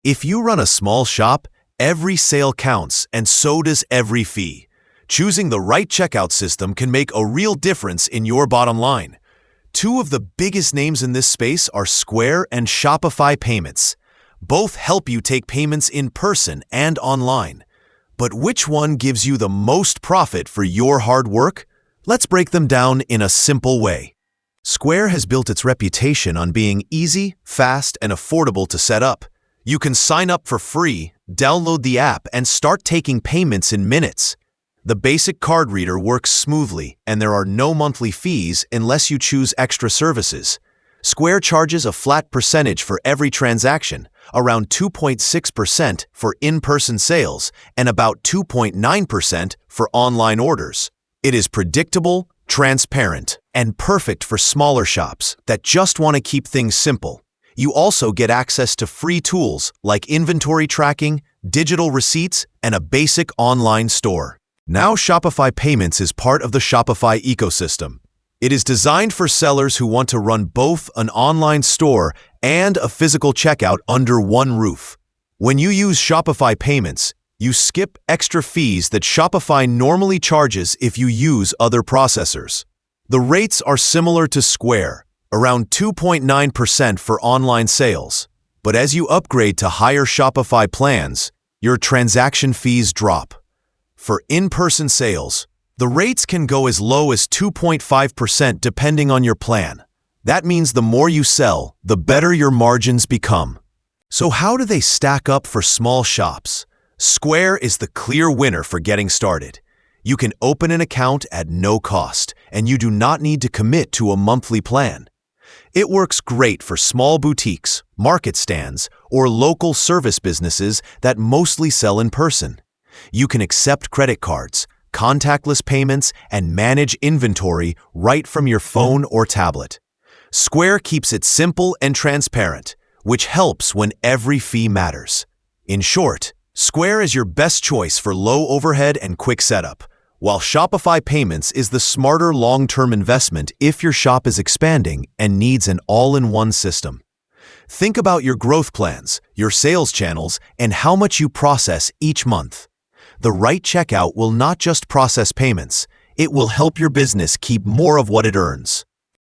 If you run a small shop, every sale counts, and so does every fee. Choosing the right checkout system can make a real difference in your bottom line. Two of the biggest names in this space are Square and Shopify Payments. Both help you take payments in person and online. But which one gives you the most profit for your hard work? Let's break them down in a simple way. Square has built its reputation on being easy, fast, and affordable to set up. You can sign up for free, download the app, and start taking payments in minutes. The basic card reader works smoothly, and there are no monthly fees unless you choose extra services. Square charges a flat percentage for every transaction, around 2.6% for in-person sales and about 2.9% for online orders. It is predictable, transparent, and perfect for smaller shops that just want to keep things simple. You also get access to free tools like inventory tracking, digital receipts, and a basic online store. Now Shopify Payments is part of the Shopify ecosystem. It is designed for sellers who want to run both an online store and a physical checkout under one roof. When you use Shopify Payments, you skip extra fees that Shopify normally charges if you use other processors. The rates are similar to Square, around 2.9% for online sales. But as you upgrade to higher Shopify plans, your transaction fees drop. For in-person sales, the rates can go as low as 2.5% depending on your plan. That means the more you sell, the better your margins become. So how do they stack up for small shops? Square is the clear winner for getting started. You can open an account at no cost, and you do not need to commit to a monthly plan. It works great for small boutiques, market stands, or local service businesses that mostly sell in person. You can accept credit cards, contactless payments, and manage inventory right from your phone or tablet. Square keeps it simple and transparent, which helps when every fee matters. In short, Square is your best choice for low overhead and quick setup, while Shopify Payments is the smarter long-term investment if your shop is expanding and needs an all-in-one system. Think about your growth plans, your sales channels, and how much you process each month. The right checkout will not just process payments, it will help your business keep more of what it earns.